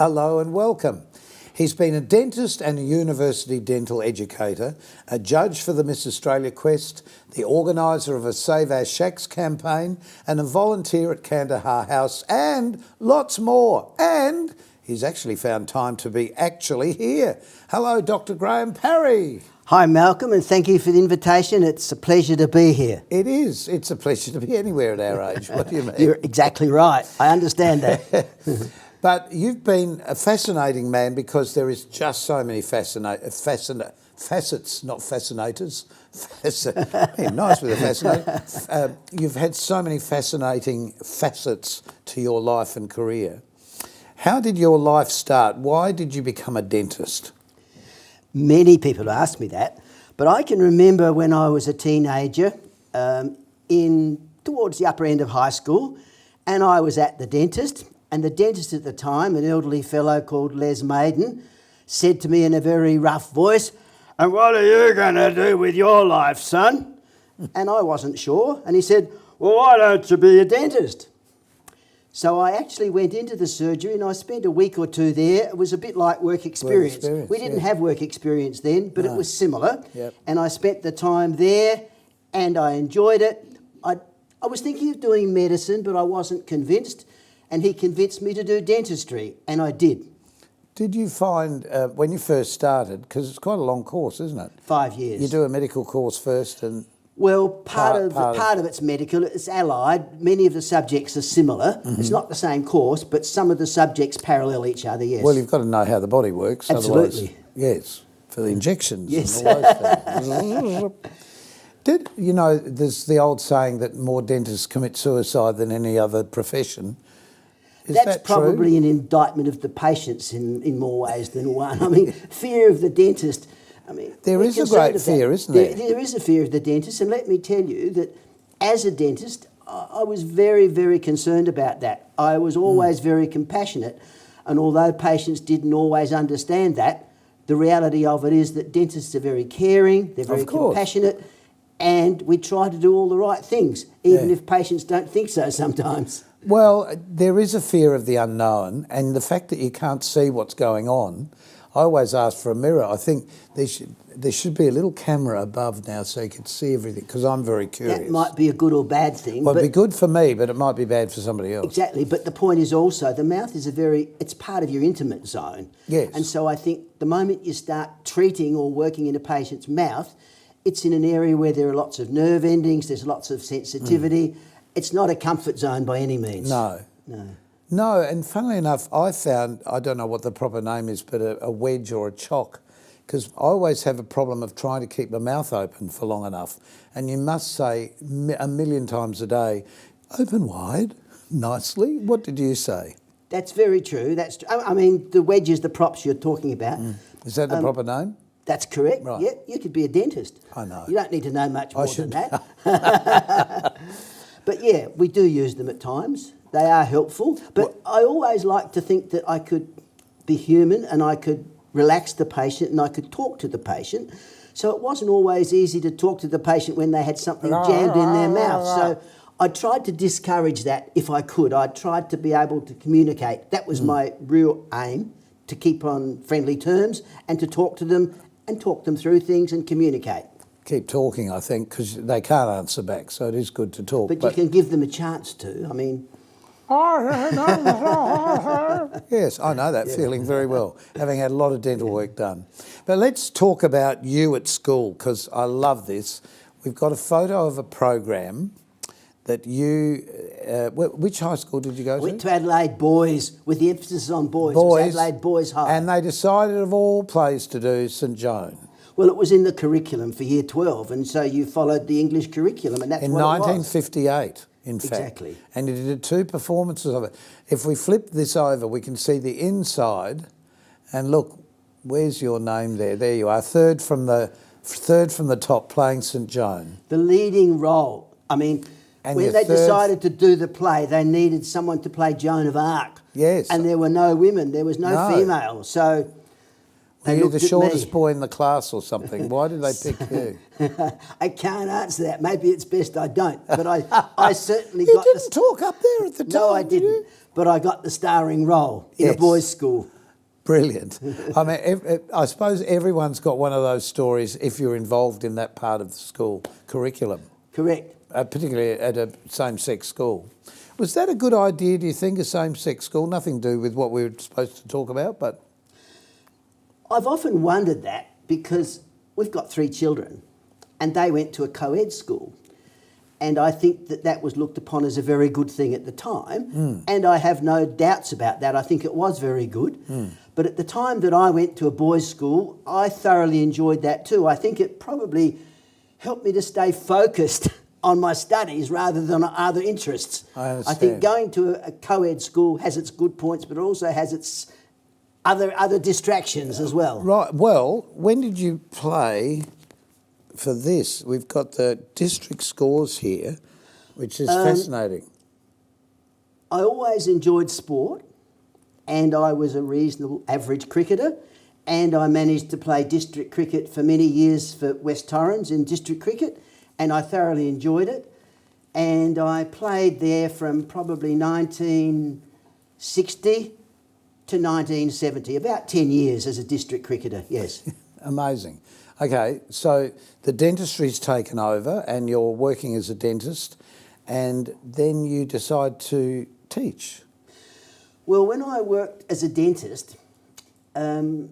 Hello and welcome. He's been a dentist and a university dental educator, a judge for the Miss Australia Quest, the organiser of a Save Our Shacks campaign, and a volunteer at Kandahar House, and lots more. And he's actually found time to be actually here. Hello, Dr. Graham Parry. Hi Malcolm, and thank you for the invitation. It's a pleasure to be here. It is. It's a pleasure to be anywhere at our age. What do you mean? You're exactly right. I understand that. But you've been a fascinating man because there is just so many facets, not fascinators. Nice with a fascinator. You've had so many fascinating facets to your life and career. How did your life start? Why did you become a dentist? Many people ask me that, but I can remember when I was a teenager towards the upper end of high school, and I was at the dentist. And the dentist at the time, an elderly fellow called Les Maiden, said to me in a very rough voice, "And what are you going to do with your life, son?" And I wasn't sure. And he said, "Well, why don't you be a dentist?" So I actually went into the surgery and I spent a week or two there. It was a bit like work experience. We didn't have work experience then, but it was similar. Yep. And I spent the time there and I enjoyed it. I was thinking of doing medicine, but I wasn't convinced. And he convinced me to do dentistry, and I did. Did you find, when you first started, because it's quite a long course, isn't it? 5 years. You do a medical course first and... Well, part of it's medical, it's allied. Many of the subjects are similar. Mm-hmm. It's not the same course, but some of the subjects parallel each other, yes. Well, you've got to know how the body works. Absolutely. Otherwise, yes, for the injections yes. and all those things. There's the old saying that more dentists commit suicide than any other profession. That's probably an indictment of the patients in more ways than one. I mean, fear of the dentist. I mean, there is a great fear, isn't there? There is a fear of the dentist, and let me tell you that as a dentist, I was very, very concerned about that. I was always very compassionate, and although patients didn't always understand that, the reality of it is that dentists are very caring, they're very compassionate, and we try to do all the right things, even if patients don't think so sometimes. Well, there is a fear of the unknown, and the fact that you can't see what's going on. I always ask for a mirror. I think there should be a little camera above now so you can see everything, because I'm very curious. That might be a good or bad thing. Well, it'd be good for me, but it might be bad for somebody else. Exactly, but the point is also the mouth is it's part of your intimate zone. Yes. And so I think the moment you start treating or working in a patient's mouth, it's in an area where there are lots of nerve endings, there's lots of sensitivity. It's not a comfort zone by any means. No, and funnily enough, I found, I don't know what the proper name is, but a wedge or a chock, because I always have a problem of trying to keep my mouth open for long enough. And you must say a million times a day, open wide, nicely. What did you say? That's very true. I mean, the wedge is the props you're talking about. Is that the proper name? That's correct. Right. Yeah, you could be a dentist. I know. You don't need to know much more than that. But yeah, we do use them at times. They are helpful. But I always like to think that I could be human and I could relax the patient and I could talk to the patient. So it wasn't always easy to talk to the patient when they had something jammed in their mouth. So I tried to discourage that if I could. I tried to be able to communicate. That was my real aim, to keep on friendly terms and to talk to them and talk them through things and communicate. Keep talking, I think, because they can't answer back, so it is good to talk. But you can give them a chance to. I mean... Yes, I know that feeling very well, having had a lot of dental work done. But let's talk about you at school, because I love this. We've got a photo of a program that you... which high school did you go to? I went to Adelaide Boys, with the emphasis on boys. It was Adelaide Boys High. And they decided of all places to do St Joan. Well, it was in the curriculum for Year 12, and so you followed the English curriculum, and that's in what it was. 1958, in fact. Exactly. And you did 2 performances of it. If we flip this over, we can see the inside, and look, where's your name there? There you are, third from the top, playing St Joan. The leading role. I mean, when they decided to do the play, they needed someone to play Joan of Arc. Yes. And there were no women, there was no female, so... Were you the shortest boy in the class or something? Why did they pick you? I can't answer that. Maybe it's best I don't. But I certainly You got didn't talk up there at the time, No, I did didn't. you? But I got the starring role in a boys' school. Brilliant. I mean, I suppose everyone's got one of those stories if you're involved in that part of the school curriculum. Correct. Particularly at a same-sex school. Was that a good idea, do you think, a same-sex school? Nothing to do with what we were supposed to talk about, but... I've often wondered that because we've got 3 children and they went to a co-ed school. And I think that was looked upon as a very good thing at the time. And I have no doubts about that. I think it was very good. But at the time that I went to a boys' school, I thoroughly enjoyed that too. I think it probably helped me to stay focused on my studies rather than on other interests. I understand. I think going to a co-ed school has its good points, but it also has its other distractions as well. Right. Well, when did you play for this? We've got the district scores here, which is fascinating. I always enjoyed sport, and I was a reasonable average cricketer, and I managed to play district cricket for many years for West Torrens in district cricket, and I thoroughly enjoyed it. And I played there from probably 1960 to 1970, about 10 years as a district cricketer, yes. Amazing. Okay, so the dentistry's taken over and you're working as a dentist, and then you decide to teach. Well, when I worked as a dentist, there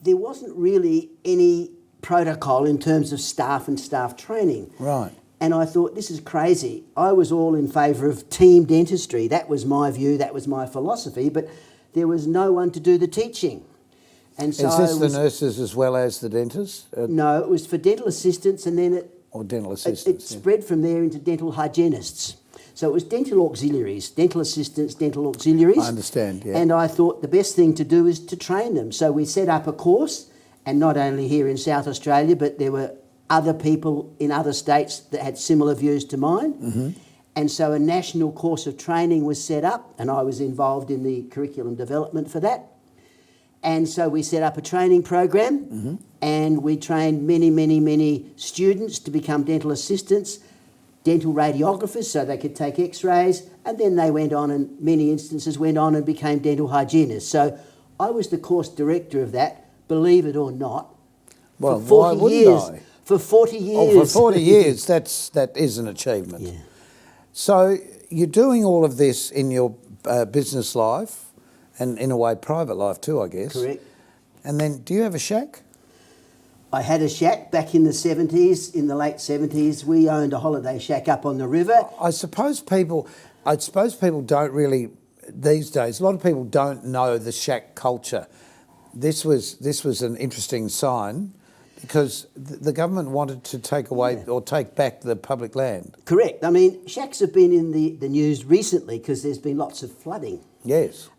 wasn't really any protocol in terms of staff and staff training. Right. And I thought, this is crazy. I was all in favour of team dentistry. That was my view, that was my philosophy, but there was no one to do the teaching. And so is this the nurses as well as the dentists? No, it was for dental assistants, and then dental assistants. It spread from there into dental hygienists. So it was dental auxiliaries, dental assistants, dental auxiliaries. I understand, yeah. And I thought the best thing to do is to train them. So we set up a course, and not only here in South Australia, but there were other people in other states that had similar views to mine. And so a national course of training was set up, and I was involved in the curriculum development for that. And so we set up a training program, and we trained many students to become dental assistants, dental radiographers, so they could take x-rays, and then they went on, and many instances went on and became dental hygienists. So I was the course director of that, believe it or not, well, for 40 why wouldn't years. I? For 40 years. Oh, for 40 years, that is an achievement. Yeah. So you're doing all of this in your business life, and in a way private life too, I guess. Correct. And then do you have a shack? I had a shack back in the 70s, in the late 70s. We owned a holiday shack up on the river. I suppose people don't really, these days, a lot of people don't know the shack culture. This was an interesting sign because the government wanted to take away or take back the public land. Correct. I mean, shacks have been in the news recently because there's been lots of flooding. Yes.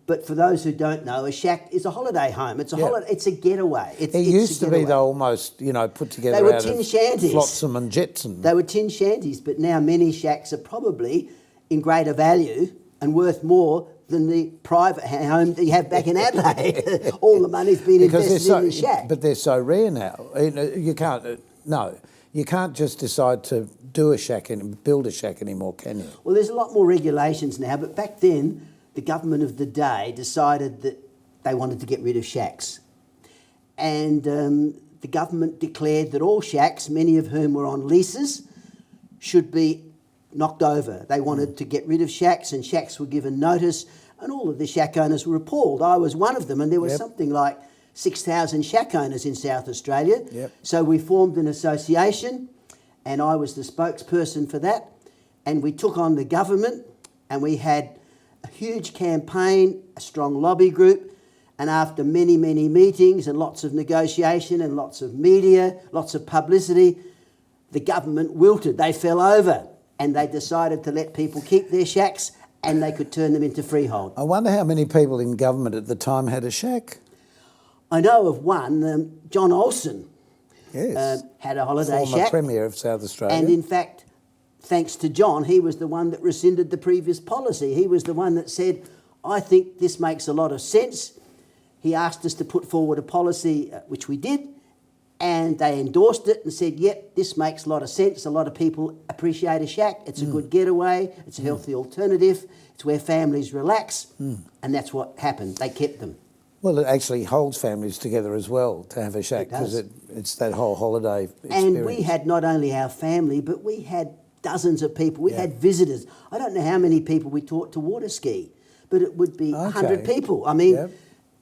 But for those who don't know, a shack is a holiday home. It's a holiday. It's a getaway. It used to be though almost, put together they were out tin of shanties. flotsam and jetsam. They were tin shanties, but now many shacks are probably in greater value and worth more than the private home that you have back in Adelaide. All the money's been invested in the shack. But they're so rare now. You can't just decide to do a shack and build a shack anymore, can you? Well, there's a lot more regulations now, but back then, the government of the day decided that they wanted to get rid of shacks. And the government declared that all shacks, many of whom were on leases, should be knocked over. They wanted to get rid of shacks, and shacks were given notice, and all of the shack owners were appalled. I was one of them, and there was something like 6,000 shack owners in South Australia. So we formed an association, and I was the spokesperson for that, and we took on the government, and we had a huge campaign, a strong lobby group, and after many meetings and lots of negotiation and lots of media, lots of publicity, the government wilted. They fell over, and they decided to let people keep their shacks, and they could turn them into freehold. I wonder how many people in government at the time had a shack. I know of one, John Olsen, had a holiday Former shack. Premier of South Australia. And in fact, thanks to John, he was the one that rescinded the previous policy. He was the one that said, I think this makes a lot of sense. he asked us to put forward a policy, which we did, and they endorsed it and said, yep, this makes a lot of sense. A lot of people appreciate a shack. It's a good getaway. It's a healthy alternative. It's where families relax. And that's what happened. They kept them. Well, it actually holds families together as well to have a shack, because it's that whole holiday experience. And we had not only our family, but we had dozens of people. We had visitors. I don't know how many people we taught to water ski, but it would be 100 people. I mean,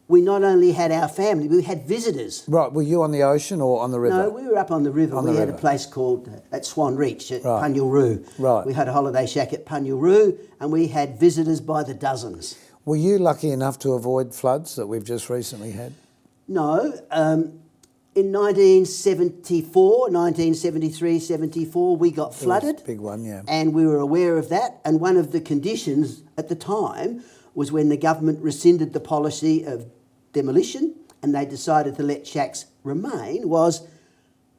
we not only had our family, we had visitors. Right. Were you on the ocean or on the river? No, we were up on the river. We had a place called at Swan Reach at Punyalroo. Right. We had a holiday shack at Punyalroo, and we had visitors by the dozens. Were you lucky enough to avoid floods that we've just recently had? No. In 1974, 1973, 74, we got flooded. It was a big one, yeah. And we were aware of that. And one of the conditions at the time was when the government rescinded the policy of demolition and they decided to let shacks remain, was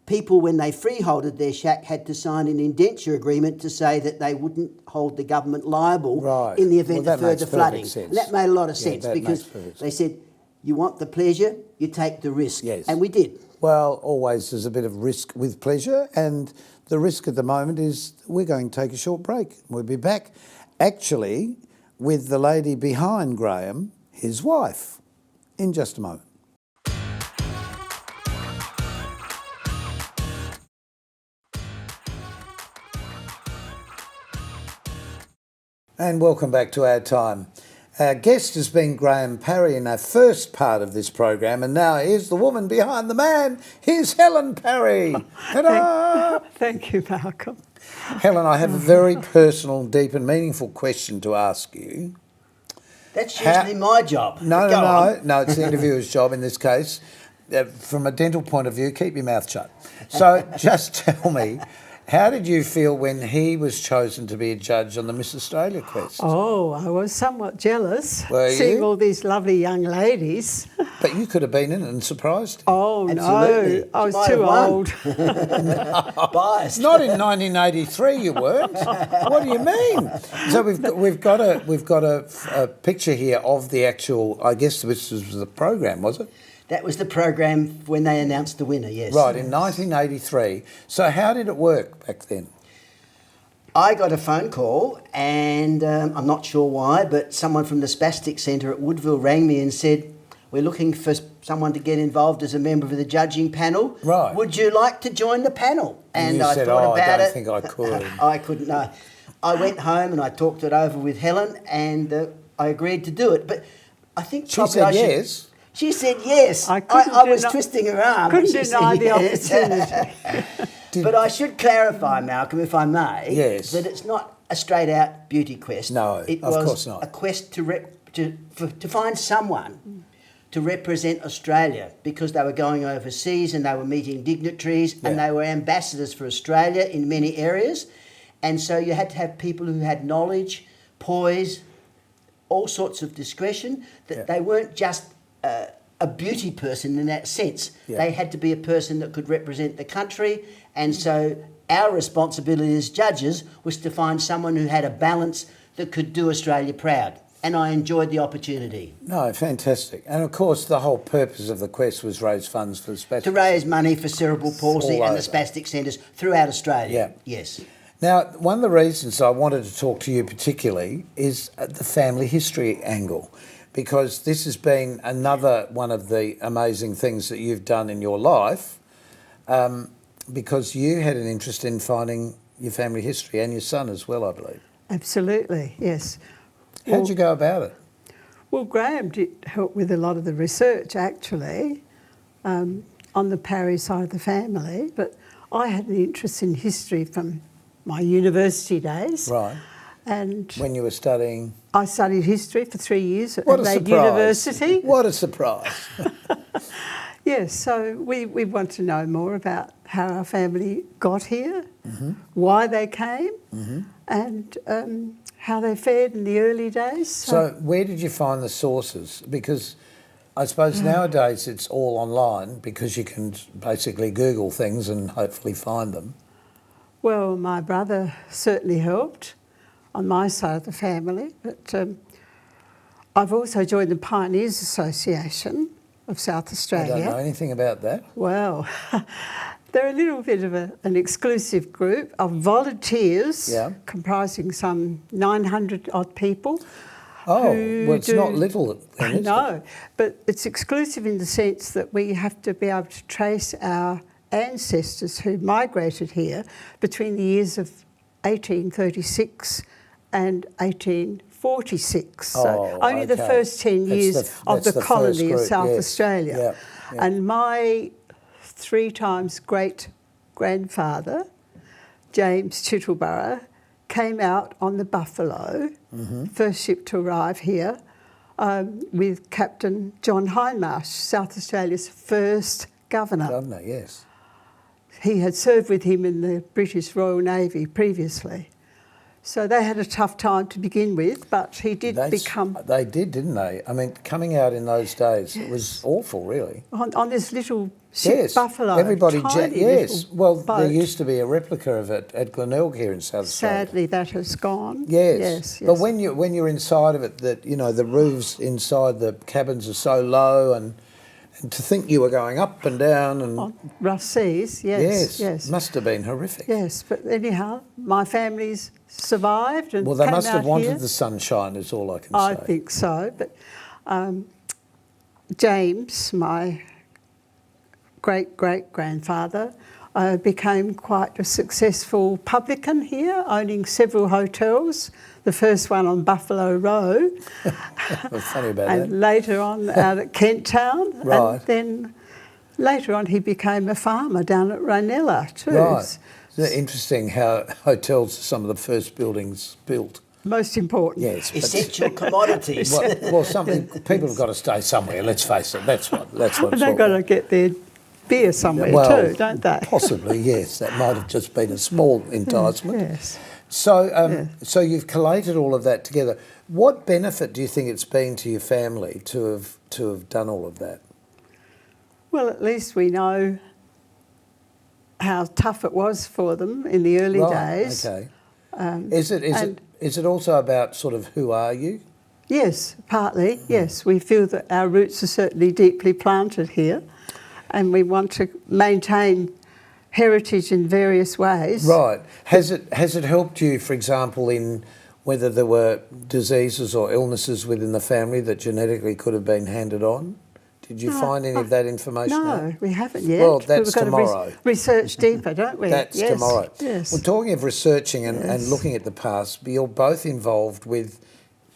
people, when they freeholded their shack, had to sign an indenture agreement to say that they wouldn't hold the government liable in the event of further flooding. And that made a lot of sense, because they said, you want the pleasure, you take the risk. Yes. And we did. Well, always there's a bit of risk with pleasure, and the risk at the moment is we're going to take a short break. We'll be back, actually, with the lady behind Graham, his wife, in just a moment. And welcome back to Our Time. Our guest has been Graham Parry in our first part of this program, and now here's the woman behind the man. Here's Helen Parry. Ta-da! Thank you, Malcolm. Helen, I have a very personal, deep and meaningful question to ask you. That's usually my job. No, it's the interviewer's job in this case. From a dental point of view, keep your mouth shut. So just tell me, how did you feel when he was chosen to be a judge on the Miss Australia quest? Oh, I was somewhat jealous, seeing all these lovely young ladies. But you could have been in it and surprised him. Oh, absolutely. No, I was too old. Biased. Not in 1983, you weren't. What do you mean? So we've got a picture here of the actual. I guess this was the program, was it? That was the program when they announced the winner, yes. Right, in 1983. So how did it work back then? I got a phone call, and I'm not sure why, but someone from the Spastic Centre at Woodville rang me and said, we're looking for someone to get involved as a member of the judging panel. Right. Would you like to join the panel? And you said, thought about I don't it. think I could. I couldn't, no. I went home and I talked it over with Helen, and I agreed to do it. But I think she said yes. She said yes. I was twisting her arm. Couldn't deny the opportunity. But I should clarify, Malcolm, if I may, yes, that it's not a straight-out beauty quest. No, it of was course not. A quest to find someone to represent Australia, because they were going overseas and they were meeting dignitaries and they were ambassadors for Australia in many areas. And so you had to have people who had knowledge, poise, all sorts of discretion, that they weren't just a beauty person in that sense. Yeah. They had to be a person that could represent the country. And so our responsibility as judges was to find someone who had a balance that could do Australia proud. And I enjoyed the opportunity. No, fantastic. And of course, the whole purpose of the quest was raise funds for the spastic. To raise money for cerebral palsy and the spastic centres throughout Australia. Yeah. Yes. Now, one of the reasons I wanted to talk to you particularly is the family history angle, because this has been another one of the amazing things that you've done in your life, because you had an interest in finding your family history, and your son as well, I believe. Absolutely, yes. How'd you go about it? Well, Graham did help with a lot of the research, actually, on the Parry side of the family, but I had an interest in history from my university days. Right. And when you were studying? I studied history for 3 years at Adelaide University. What a surprise. Yes, so we want to know more about how our family got here, why they came, and how they fared in the early days. So where did you find the sources? Because I suppose nowadays it's all online, because you can basically Google things and hopefully find them. Well, my brother certainly helped on my side of the family, but I've also joined the Pioneers Association of South I Australia. don't know anything about that. Well, they're a little bit of an exclusive group of volunteers comprising some 900 odd people. Oh, well, it's not little then, is it? No, but it's exclusive in the sense that we have to be able to trace our ancestors who migrated here between the years of 1836 and 1846. So only the first 10 years of the colony of South Australia. Yeah. And my 3 times great-grandfather, James Chittleborough, came out on the Buffalo, first ship to arrive here, with Captain John Hindmarsh, South Australia's first governor. Governor, yes. He had served with him in the British Royal Navy previously. So they had a tough time to begin with, but he did become... They did, didn't they? I mean, coming out in those days, it was awful, really. On this little ship, Buffalo, everybody, tiny well, boat. There used to be a replica of it at Glenelg here in South Australia. Sadly, that has gone. Yes. But when you're inside of it, that the roofs inside the cabins are so low, and to think you were going up and down and on rough seas, yes. Must have been horrific. Yes, but anyhow, my family's survived and well, they came must have out wanted here. the sunshine, is all I can say. I think so, but James, my great-great-grandfather, became quite a successful publican here, owning several hotels. The first one on Buffalo Road. Funny about and that. later on out at Kent Town. Right. And then later on he became a farmer down at Ranella too. Right. Isn't it interesting how hotels are some of the first buildings built? Most important. Yes. Essential commodities. Well, something people have got to stay somewhere. Let's face it. That's what. And they've got to get their beer somewhere too, don't they? Possibly, yes. That might have just been a small enticement. Yes. So, so you've collated all of that together. What benefit do you think it's been to your family to have done all of that? Well, at least we know how tough it was for them in the early days. Okay. Is it also about sort of who are you? Yes, partly. Yes, we feel that our roots are certainly deeply planted here, and we want to maintain heritage in various ways. Right. Has it helped you, for example, in whether there were diseases or illnesses within the family that genetically could have been handed on? Did you find any of that information out? No, we haven't yet. Well, that's We've got tomorrow. to research deeper, don't we? That's tomorrow. Yes. Well, talking of researching and looking at the past, you're both involved with,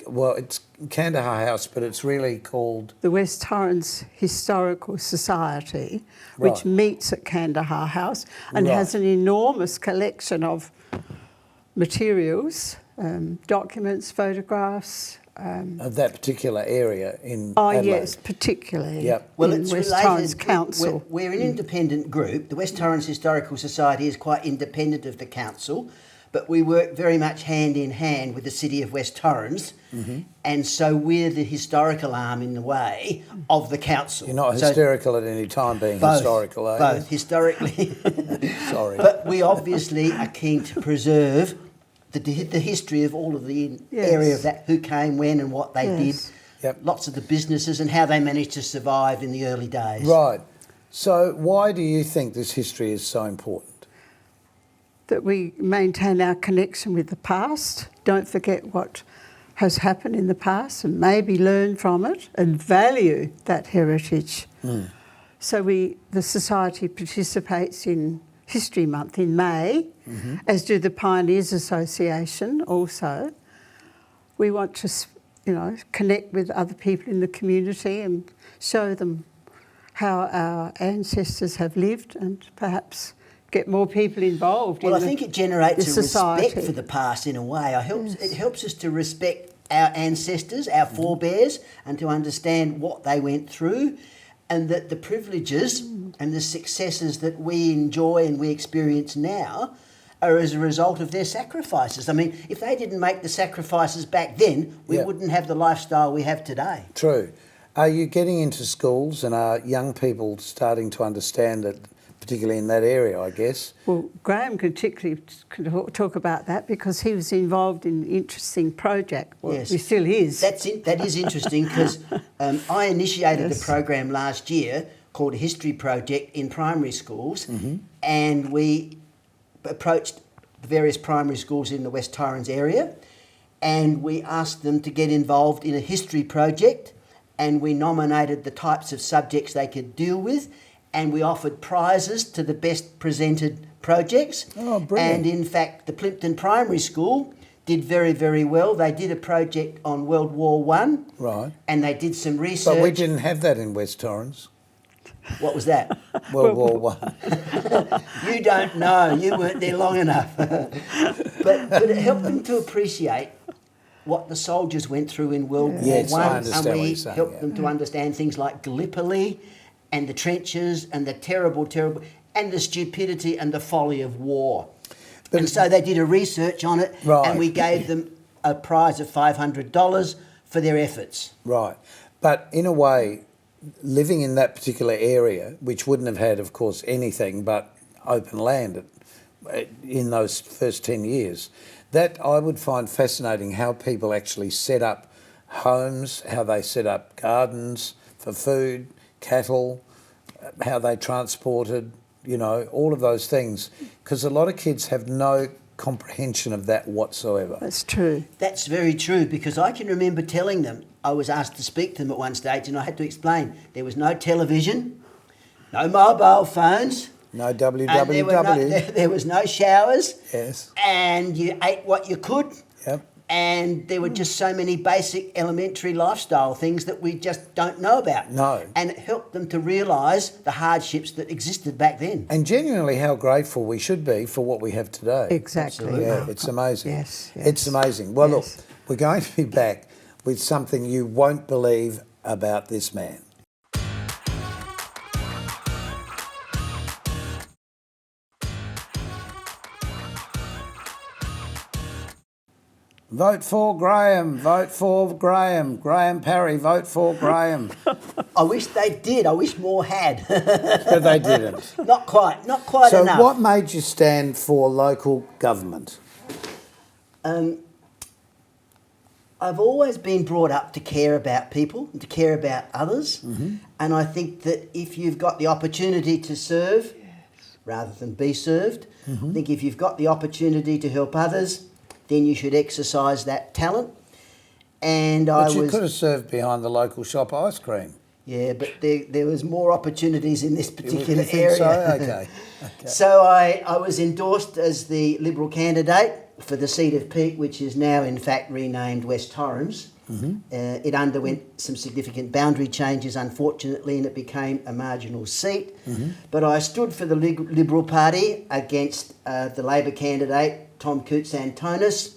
well, it's Kandahar House, but it's really called... the West Torrens Historical Society, which meets at Kandahar House and has an enormous collection of materials, documents, photographs. of that particular area in Adelaide. Yes, particularly Well, in it's West related. Torrens Council. We're an independent group. The West Torrens Historical Society is quite independent of the council, but we work very much hand in hand with the city of West Torrens, and so we're the historical arm in the way of the council. You're not hysterical at any time being historical, are you? Both, historically. Sorry. But we obviously are keen to preserve the history of all of the area of that, who came, when and what they did. Yep. Lots of the businesses and how they managed to survive in the early days. Right. So why do you think this history is so important? That we maintain our connection with the past, don't forget what has happened in the past and maybe learn from it and value that heritage. So the Society participates in History Month in May, as do the Pioneers Association also. We want to, connect with other people in the community and show them how our ancestors have lived and perhaps get more people involved. Well, I think it generates a respect for the past in a way. It helps us to respect our ancestors, our forebears, and to understand what they went through, and that the privileges and the successes that we enjoy and we experience now are as a result of their sacrifices. I mean, if they didn't make the sacrifices back then, we wouldn't have the lifestyle we have today. True. Are you getting into schools and are young people starting to understand that particularly in that area, I guess. Well, Graham particularly could talk about that because he was involved in an interesting project. Well, Yes. he still is. That is interesting because I initiated Yes. a program last year called a history project in primary schools, and we approached the various primary schools in the West Torrens area, and we asked them to get involved in a history project, and we nominated the types of subjects they could deal with, and we offered prizes to the best presented projects. Oh, brilliant. And in fact, the Plimpton Primary School did very, very well. They did a project on World War One, Right. and they did some research. But we didn't have that in West Torrens. What was that? World War One. You don't know. You weren't there long enough. but it helped them to appreciate what the soldiers went through in World War Yes, I One, understand and what we you're saying, helped yeah. them to understand things like Gallipoli and the trenches and the terrible, and the stupidity and the folly of war. But And so they did a research on it, Right. and we gave them a prize of $500 for their efforts. Right. But in a way, living in that particular area, which wouldn't have had, of course, anything but open land in those first 10 years, that I would find fascinating how people actually set up homes, how they set up gardens for food, cattle, how they transported, you know, all of those things. Because a lot of kids have no comprehension of that whatsoever. That's true. That's very true, because I can remember telling them, I was asked to speak to them at one stage, and I had to explain there was no television, no mobile phones, No and www. there was no showers, Yes. and you ate what you could, Yep. and there were just so many basic elementary lifestyle things that we just don't know about. No. And it helped them to realise the hardships that existed back then. And genuinely how grateful we should be for what we have today. Exactly. Absolutely. Yeah, it's amazing. Yes, yes. It's amazing. Well, Yes. look, we're going to be back with something you won't believe about this man. Vote for Graham, vote for Graham, Graham Parry, vote for Graham. I wish they did. I wish more had. But they didn't. Not quite So enough. what made you stand for local government? I've always been brought up to care about people and to care about others. And I think that if you've got the opportunity to serve rather than be served, I think if you've got the opportunity to help others, then you should exercise that talent. And But you could have served behind the local shop ice cream. Yeah, but there was more opportunities in this particular You think area. so? Okay. So I was endorsed as the Liberal candidate for the seat of Peak, which is now in fact renamed West Torrens. It underwent some significant boundary changes, unfortunately, and it became a marginal seat. But I stood for the Liberal Party against the Labor candidate, Tom Koutsantonis,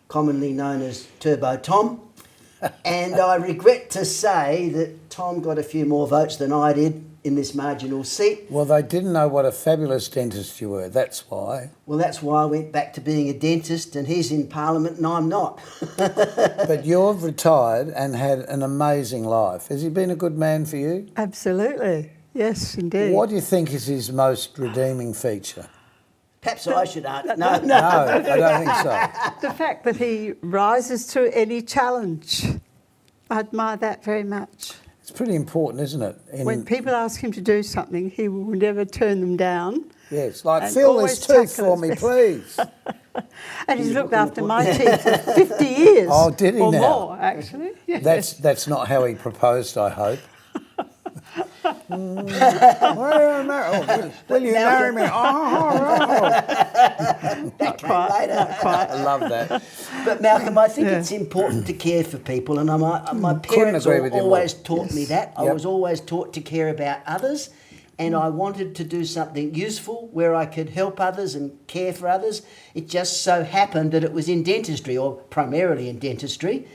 commonly known as Turbo Tom. And I regret to say that Tom got a few more votes than I did in this marginal seat. Well, they didn't know what a fabulous dentist you were, that's why. Well, that's why I went back to being a dentist, and he's in Parliament and I'm not. But you've retired and had an amazing life. Has he been a good man for you? Absolutely. Yes, indeed. What do you think is his most redeeming feature? Perhaps I should answer. No. No, I don't think so. The fact that he rises to any challenge. I admire that very much. It's pretty important, isn't it? When people ask him to do something, he will never turn them down. Yes, like, and fill always this tooth tackle for his me, best. please. And he's looked after my teeth for 50 years. Oh, did he or now? more, actually. Yes. That's not how he proposed, I hope. Will you marry me? That came later. I love that. But Malcolm, I think it's important to care for people, and my parents agree with you more. always taught me that. I Yep. was always taught to care about others, and I wanted to do something useful where I could help others and care for others. It just so happened that it was in dentistry, or primarily in dentistry.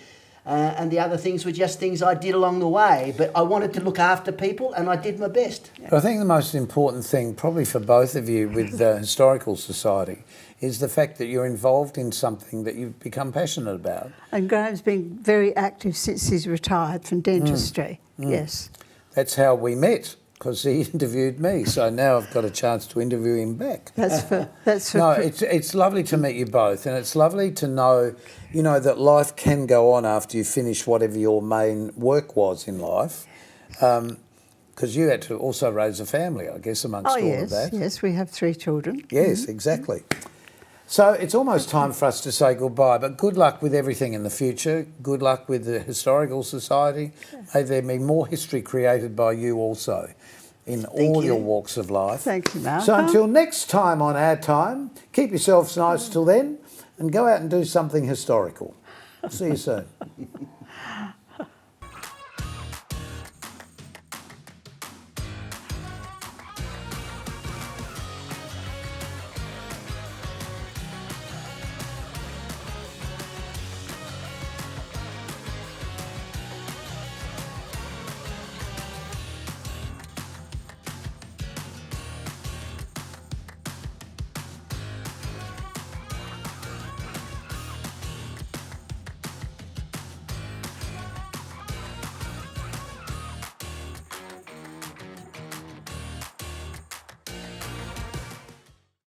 And the other things were just things I did along the way. But I wanted to look after people, and I did my best. But I think the most important thing, probably for both of you with the Historical Society, is the fact that you're involved in something that you've become passionate about. And Graham's been very active since he's retired from dentistry. Yes. That's how we met. because he interviewed me. So now I've got a chance to interview him back. That's for No, it's lovely to meet you both, and it's lovely to know, you know, that life can go on after you finish whatever your main work was in life. Because you had to also raise a family, I guess, amongst all of that. Yes, we have 3 children. Yes, exactly. So it's almost time for us to say goodbye, but good luck with everything in the future. Good luck with the Historical Society. May there be more history created by you also in all your walks of life. Thank you, Malcolm. So until next time on Our Time, keep yourselves nice till then and go out and do something historical. See you soon.